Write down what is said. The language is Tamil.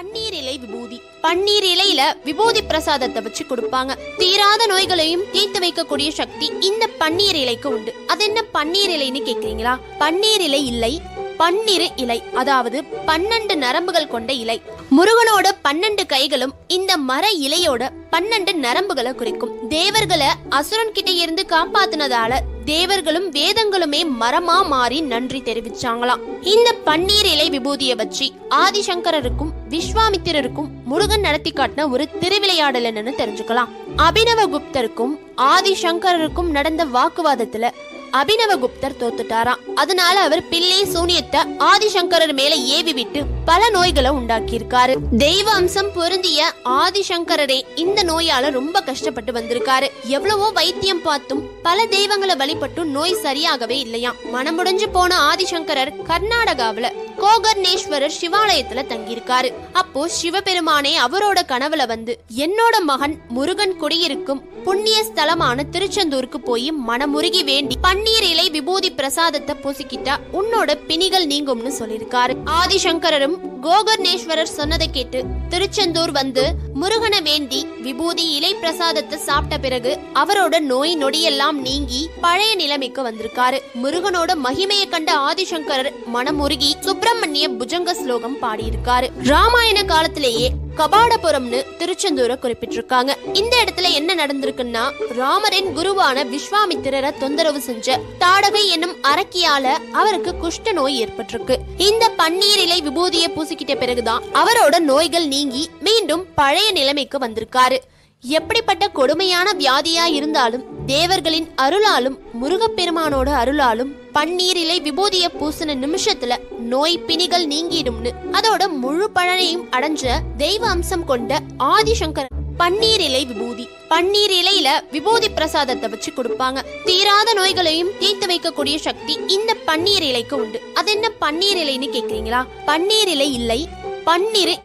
பன்னீர் இலை விபூதி. பன்னீர் இலையில விபூதி பிரசாதத்தை வச்சு கொடுப்பாங்க. தீராத நோய்களையும் தீர்த்து வைக்கக்கூடிய சக்தி இந்த பன்னீர் இலைக்கு உண்டு. அது என்ன பன்னீர் இலைன்னு கேக்குறீங்களா? பன்னீர் இலை இல்லை, பன்னிரு இலை, அதாவது 12 நரம்புகள் கொண்ட இலை. முருகனோட 12 கைகளும் இந்த மர இலையோட 12 நரம்புகளை குறிக்கும். தேவர்களை அசுரன் கிட்ட இருந்து காப்பாத்தினதால தேவர்களும் வேதங்களுமே மரமா மாறி நன்றி தெரிவிச்சாங்களாம். இந்த பன்னீர் இலை விபூதியை வச்சு ஆதிசங்கரருக்கும் விஸ்வாமித்திரருக்கும் முருகன் நடத்தி காட்டின ஒரு திருவிளையாடல் என்னன்னு தெரிஞ்சுக்கலாம். அபினவகுப்தருக்கும் ஆதிசங்கரருக்கும் நடந்த வாக்குவாதத்துல அபினவகுப்தர் தோத்துட்டாராம். அதனால அவர் பில்லி சூனியத்தை ஆதிசங்கரர் மேல ஏவி விட்டு பல நோய்களை உண்டாக்கி இருக்காரு. தெய்வ அம்சம் பொருந்திய ஆதிசங்கரரே இந்த நோயால ரொம்ப கஷ்டப்பட்டு வந்திருக்காரு. எவ்வளவோ வைத்தியம் பார்த்தும் பல தெய்வங்களை வழிபட்டும் நோய் சரியாகவே இல்லையாம். மனமுடைஞ்சு போன ஆதிசங்கரர் கர்நாடகாவில கோகர்ணேஸ்வரர் சிவாலயத்துல தங்கியிருக்காரு. அப்போ சிவபெருமானே அவரோட கனவுல வந்து, என்னோட மகன் முருகன் குடியிருக்கும் புண்ணிய ஸ்தலமான திருச்செந்தூருக்கு போய் மனமுருகி வேண்டி பன்னீர் இலை விபூதி பிரசாதத்தை பூசிக்கிட்டா உன்னோட பிணிகள் நீங்கும்னு சொல்லிருக்காரு. ஆதிசங்கரரும் கோகர்ணேஸ்வரர் சொன்னதை கேட்டு திருச்செந்தூர் வந்து முருகனை வேண்டி விபூதி இலை பிரசாதத்தை சாப்பிட்ட பிறகு அவரோட நோய் நொடியெல்லாம் நீங்கி பழைய நிலைமைக்கு வந்திருக்காரு. முருகனோட மகிமையை கண்ட ஆதிசங்கரர் மனமுருகி சுப்பிரமணிய புஜங்க ஸ்லோகம் பாடியிருக்காரு. ராமாயண காலத்திலேயே கபாடபுரம்னு திருச்செந்தூரை குறிப்பிட்டிருக்காங்க. இந்த இடத்துல என்ன நடந்திருக்குன்னா, ராமரின் குருவான விஸ்வாமித்திரரை தொந்தரவு செஞ்ச தாடகை என்னும் அரக்கியால அவருக்கு குஷ்ட நோய் ஏற்பட்டிருக்கு. இந்த பன்னீர் இலை விபூதியை பூசிக்கிட்ட பிறகுதான் அவரோட நோய்கள் நீங்கி மீண்டும் பழைய நிலைமைக்கு வந்திருக்காரு. எப்படிப்பட்ட கொடுமையான வியாதியா இருந்தாலும் தேவர்களின் அருளாலும் முருகப்பெருமானோட அருளாலும் பன்னீர் இலை விபூதிய பூசின நிமிஷத்துல நோய் பிணிகள் நீங்கிடும்னு அதோட முழு பலனையும் அடைஞ்ச தெய்வ அம்சம் கொண்ட ஆதிசங்கர் பன்னீர் இலை விபூதி. பன்னீர் இலையில விபூதி பிரசாதத்தை வச்சு கொடுப்பாங்க. தீராத நோய்களையும் தீர்த்து வைக்கக்கூடிய சக்தி இந்த பன்னீர் இலைக்கு உண்டு. அது என்ன பன்னீர் இலைன்னு கேக்குறீங்களா? பன்னீர் இலை இல்லை, பன்னிரு